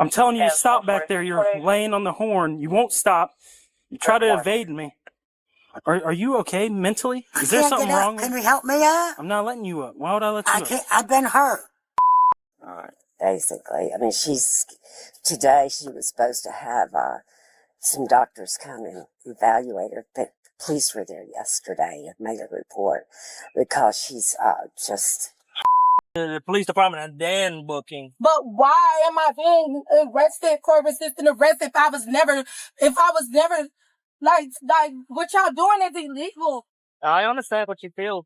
I'm telling you to stop back there. You're laying on the horn. You won't stop. You try to evade me. Are you okay mentally? Is there something wrong with you? Can you help me up? I'm not letting you up. Why would I let you up? I've been hurt. All right. Basically, I mean, today she was supposed to have some doctors come and evaluate her, but the police were there yesterday and made a report because she's just... The police department and Dan booking. But why am I being arrested, court resistant arrest if I was never, like, what y'all doing is illegal. I understand what you feel.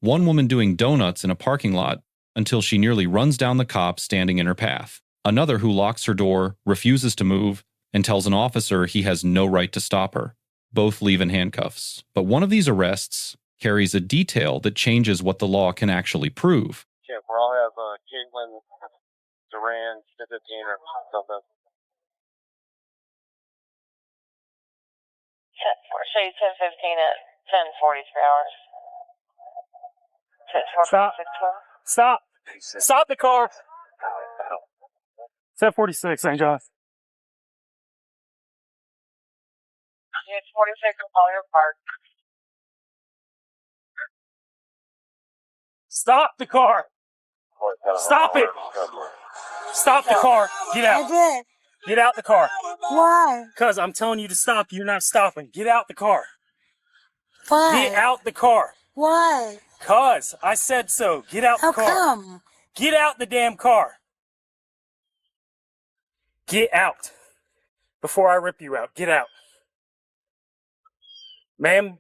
One woman doing donuts in a parking lot until she nearly runs down the cop standing in her path. Another who locks her door, refuses to move, and tells an officer he has no right to stop her. Both leave in handcuffs. But one of these arrests carries a detail that changes what the law can actually prove. Yeah, we'll all have Caitlin, Duran, 15 or something. Say 10:15 at 10:43 hours. Stop. Stop. Stop the car. 746, St. John. It's 46 Collier Park. Stop the car. Stop it. Stop the car. Get out. I did. Get out the car. Why? Because I'm telling you to stop. You're not stopping. Get out the car. Why? Get out the car. Why? Because I said so. Get out the car. How come? Get out the damn car. Get out. Before I rip you out. Get out. Ma'am,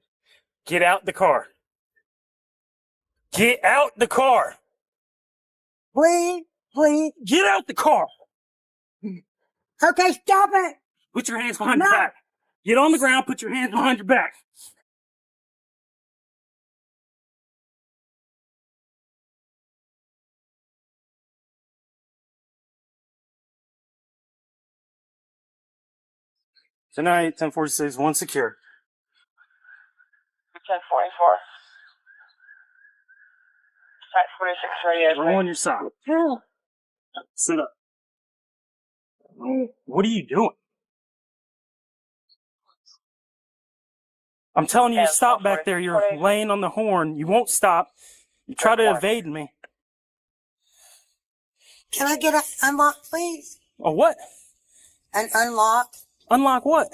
get out the car. Get out the car. Please, please. Get out the car. Okay, stop it. Put your hands behind your back. Get on the ground, put your hands behind your back. Tonight, 1046, one secure. 10:44. Site 46 radio. Roll on your side. Sit up. What are you doing? I'm telling you to stop back there. You're laying on the horn. You won't stop. You try to evade me. Can I get an unlock, please? Oh, what? An unlock? Unlock what?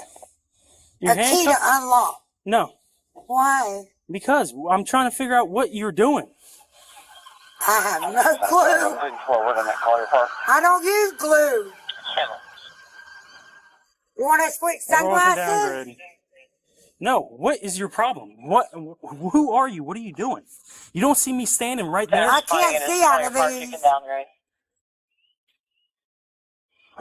Your A key to unlock. No. Why? Because I'm trying to figure out what you're doing. I have no clue. I don't use glue. You want to switch sunglasses? No, what is your problem? Who are you? What are you doing? You don't see me standing right there? I can't see out of these.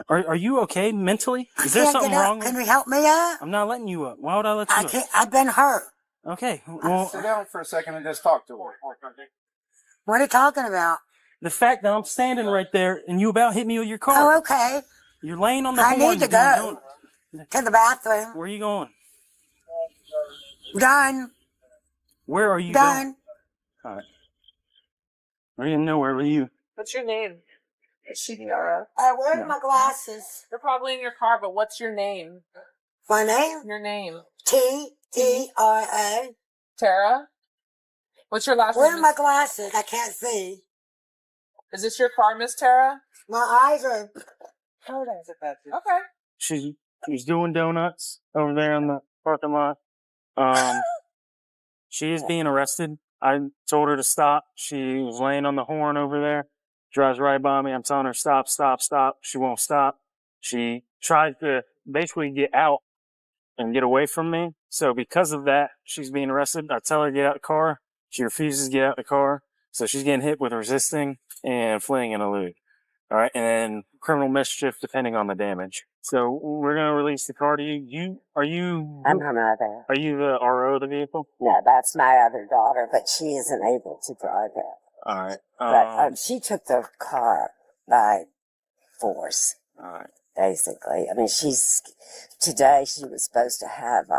Are you okay mentally? Is there something wrong with you? Can you help me up? I'm not letting you up. Why would I let you up? I've been hurt. Okay, well... Sit down for a second and just talk to her. What are you talking about? The fact that I'm standing right there and you about hit me with your car. Oh, okay. You're laying on the horn. I need to go to the bathroom. Where are you going? Done. Where are you Done. Going? All right. I didn't know where were you. What's your name? Tiara. Where are my glasses? They're probably in your car, but what's your name? My name? Your name. T-E-R-A. Tara? What's your last name? Where are my glasses? I can't see. Is this your car, Miss Tara? My eyes are... Okay. She's doing donuts over there in the parking lot. She is being arrested. I told her to stop. She was laying on the horn over there. Drives right by me. I'm telling her, stop, stop, stop. She won't stop. She tries to basically get out and get away from me. So because of that, she's being arrested. I tell her to get out the car. She refuses to get out the car. So she's getting hit with resisting and fleeing and elude. All right. And then criminal mischief, depending on the damage. So we're going to release the car to you. I'm her mother. Are you the RO of the vehicle? No, that's my other daughter, but she isn't able to drive it. All right. But she took the car by force. All right. Basically. I mean, today she was supposed to have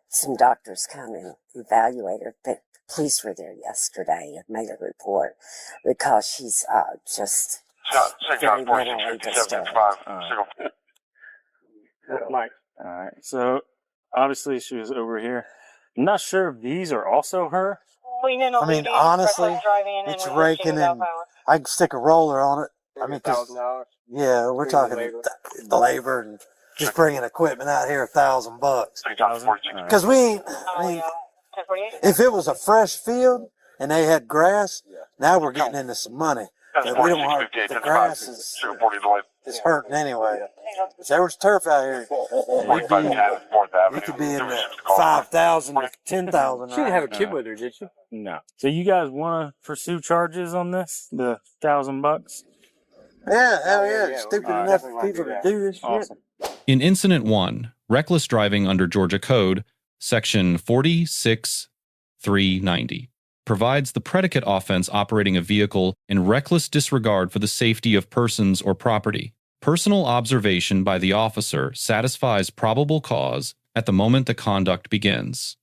some doctors come and evaluate her, but the police were there yesterday and made a report because she's just St. John 465765. Mike. All right. So obviously she was over here. I'm not sure if these are also her. I mean, honestly, it's raking and I can stick a roller on it. I mean, cause, yeah, we're talking labor and just bringing equipment out here, $1,000. Cause we ain't, I mean, if it was a fresh field and they had grass, now we're getting into some money. But we don't have, the grass is hurting anyway. If there was turf out here, it could be in the 5,000 to 10,000. She didn't have a kid with her, did she? No. So you guys want to pursue charges on this? The $1,000? Yeah, hell yeah. Stupid enough people to do this shit. In Incident 1, reckless driving under Georgia Code, Section 46390, provides the predicate offense operating a vehicle in reckless disregard for the safety of persons or property. Personal observation by the officer satisfies probable cause at the moment the conduct begins.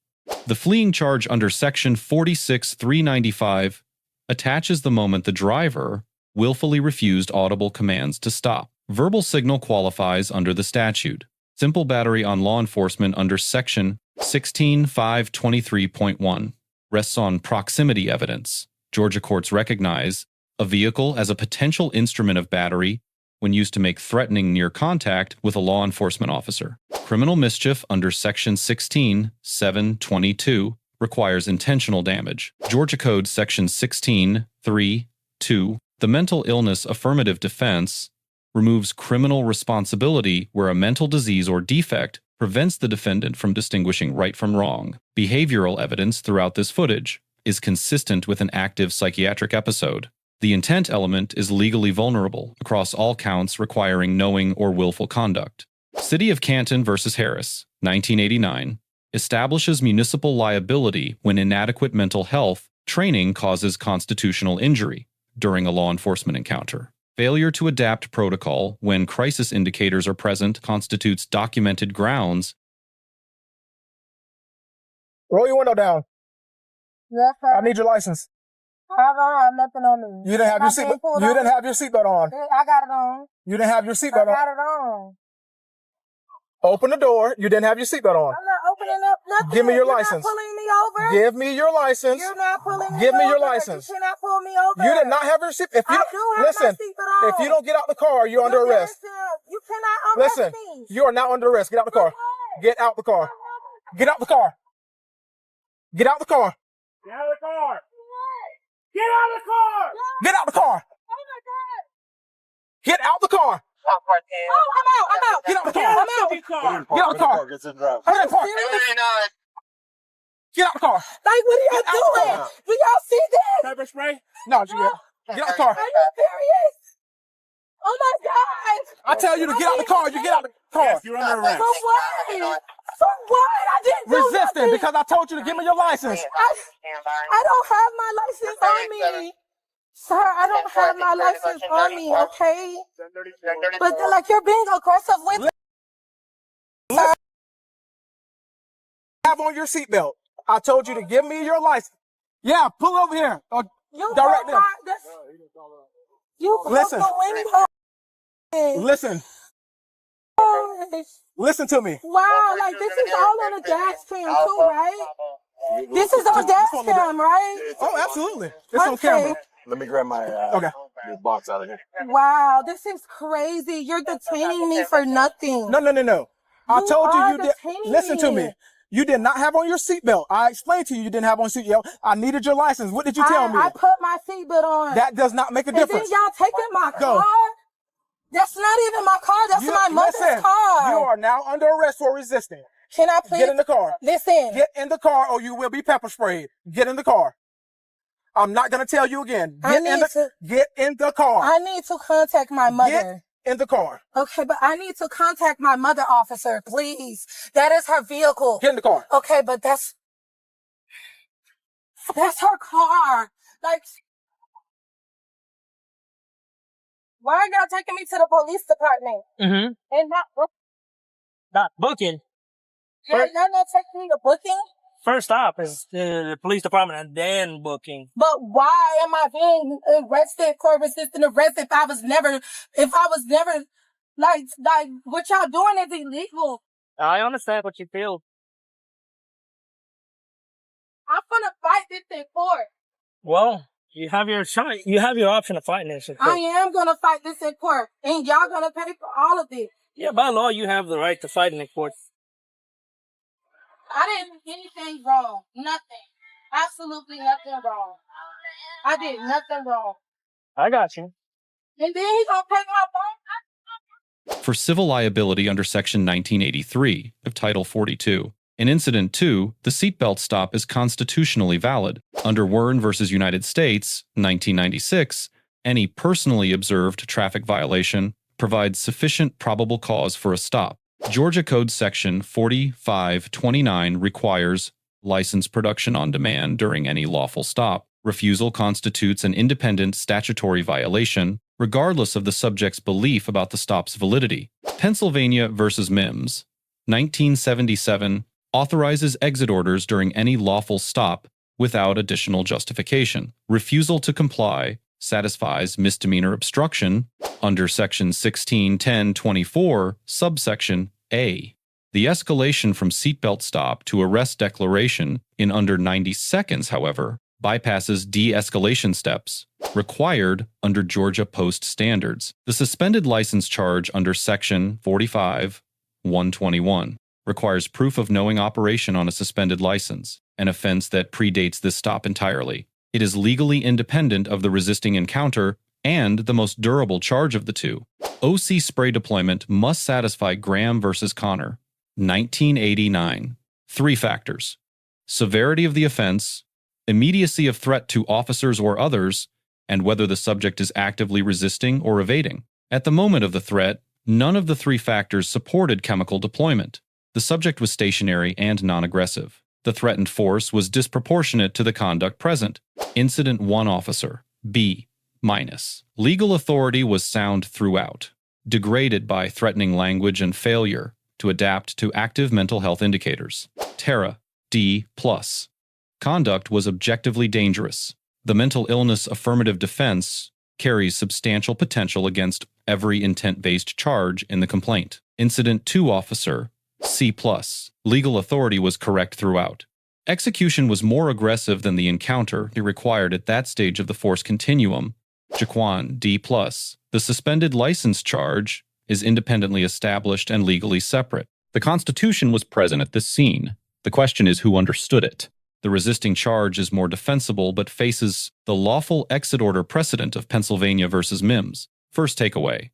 The fleeing charge under Section 46395 attaches the moment the driver willfully refused audible commands to stop. Verbal signal qualifies under the statute. Simple battery on law enforcement under Section 16523.1 rests on proximity evidence. Georgia courts recognize a vehicle as a potential instrument of battery when used to make threatening near contact with a law enforcement officer. Criminal mischief under Section 16722 requires intentional damage. Georgia Code Section 16332, the mental illness affirmative defense, removes criminal responsibility where a mental disease or defect prevents the defendant from distinguishing right from wrong. Behavioral evidence throughout this footage is consistent with an active psychiatric episode. The intent element is legally vulnerable across all counts requiring knowing or willful conduct. City of Canton versus Harris, 1989, establishes municipal liability when inadequate mental health training causes constitutional injury during a law enforcement encounter. Failure to adapt protocol when crisis indicators are present constitutes documented grounds. Roll your window down. Yes, sir. I need your license. I don't have nothing on me. You didn't have your seatbelt. You didn't have your seatbelt on. I got it on. You didn't have your I seatbelt got on. it on. Open the door. You didn't have your seatbelt on. I'm not opening up nothing. Give me your You're license. Not pulling me over. Give me your license. You're not pulling me over. Give me your license. You cannot pull me over. You did not have your seat. If you I don't, do have listen, my seatbelt on. if you don't get out the car, you're under arrest. You cannot arrest Listen, me. you are now under arrest. Get out the car. Get out the car. Get out the car. Get out the car. Get out of the car. Get out of the car. Get out the car. Oh my God. Get out the car. Oh, I'm out. I'm out. Get out the car. I'm out. Get out the car. Get in the drive. Get out the car. Get out the car. Like, what are y'all doing? Do y'all see this? Pepper spray. No, get out the car. Are you serious? Oh my God. I tell you to get out the car. You get out the car. Yes, you're under arrest. For what? For what? I didn't do Resisting nothing. because I told you to give me your license. I don't have my license on me. Sir, I don't have my license on me, okay? But like, you're being aggressive with Have on your seatbelt. I told you to give me your license. Yeah, pull over here. you. Direct them. You broke Listen. the window. Listen. Listen to me. Wow, like this is all on a dash cam too, right? This is on dash cam, right? Oh, absolutely. It's on camera. Let me grab my Okay. box out of here. Wow, this is crazy. You're detaining me for nothing. No. I You told are you did. detaining Listen to me. me. You did not have on your seatbelt. I explained to you didn't have on seatbelt. I needed your license. What did you tell me? I put my seatbelt on. That does not make a And then difference. y'all taking my Go. car? That's not even my car. That's my mother's listen, car. You are now under arrest for resisting. Can I please? Get in the car. Listen. Get in the car or you will be pepper sprayed. Get in the car. I'm not going to tell you again. Get in the car. I need to contact my mother. Get in the car. Okay, but I need to contact my mother, officer, please. That is her vehicle. Get in the car. Okay, but that's her car. Like, why are y'all taking me to the police department? Mm-hmm. And Not booking. y'all not taking me to booking? First stop is the police department and then booking. But why am I being arrested, court resistant arrest if I was never, like, what y'all doing is illegal. I understand what you feel. I'm gonna fight this in court. Well, you have your shot. You have your option of fighting this in court. I am gonna fight this in court, and y'all gonna pay for all of this. Yeah, by law, you have the right to fight in the court. I didn't do anything wrong. Nothing. Absolutely nothing wrong. I did nothing wrong. I got you. And then he's gonna take my phone. For civil liability under Section 1983 of Title 42, in Incident 2, the seatbelt stop is constitutionally valid. Under Wern v. United States, 1996, any personally observed traffic violation provides sufficient probable cause for a stop. Georgia Code Section 4529 requires license production on demand during any lawful stop. Refusal constitutes an independent statutory violation, regardless of the subject's belief about the stop's validity. Pennsylvania v. Mimms, 1977, authorizes exit orders during any lawful stop without additional justification. Refusal to comply satisfies misdemeanor obstruction under Section 161024, subsection A. The escalation from seatbelt stop to arrest declaration in under 90 seconds, however, bypasses de-escalation steps required under Georgia Post standards. The suspended license charge under Section 45-121 requires proof of knowing operation on a suspended license, an offense that predates this stop entirely. It is legally independent of the resisting encounter and the most durable charge of the two. O.C. spray deployment must satisfy Graham v. Connor, 1989. 3 factors: severity of the offense, immediacy of threat to officers or others, and whether the subject is actively resisting or evading. At the moment of the threat, none of the 3 factors supported chemical deployment. The subject was stationary and non-aggressive. The threatened force was disproportionate to the conduct present. Incident 1 officer, B-. Legal authority was sound throughout, degraded by threatening language and failure to adapt to active mental health indicators. Terra, D+. Conduct was objectively dangerous. The mental illness affirmative defense carries substantial potential against every intent-based charge in the complaint. Incident 2 officer, C+. Legal authority was correct throughout. Execution was more aggressive than the encounter he required at that stage of the force continuum. Jaquan, D+. The suspended license charge is independently established and legally separate. The Constitution was present at this scene. The question is who understood it. The resisting charge is more defensible but faces the lawful exit order precedent of Pennsylvania v. Mimms. First takeaway: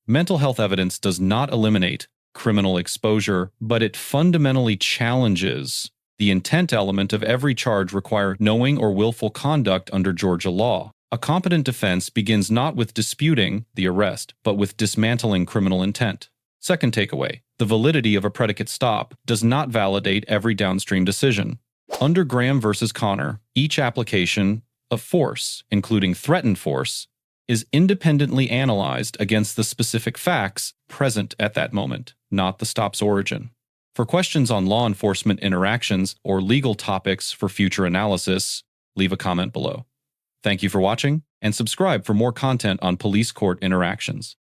mental health evidence does not eliminate criminal exposure, but it fundamentally challenges the intent element of every charge require knowing or willful conduct under Georgia law. A competent defense begins not with disputing the arrest, but with dismantling criminal intent. Second takeaway: the validity of a predicate stop does not validate every downstream decision. Under Graham v. Connor, each application of force, including threatened force, is independently analyzed against the specific facts present at that moment, not the stop's origin. For questions on law enforcement interactions or legal topics for future analysis, leave a comment below. Thank you for watching, and subscribe for more content on police court interactions.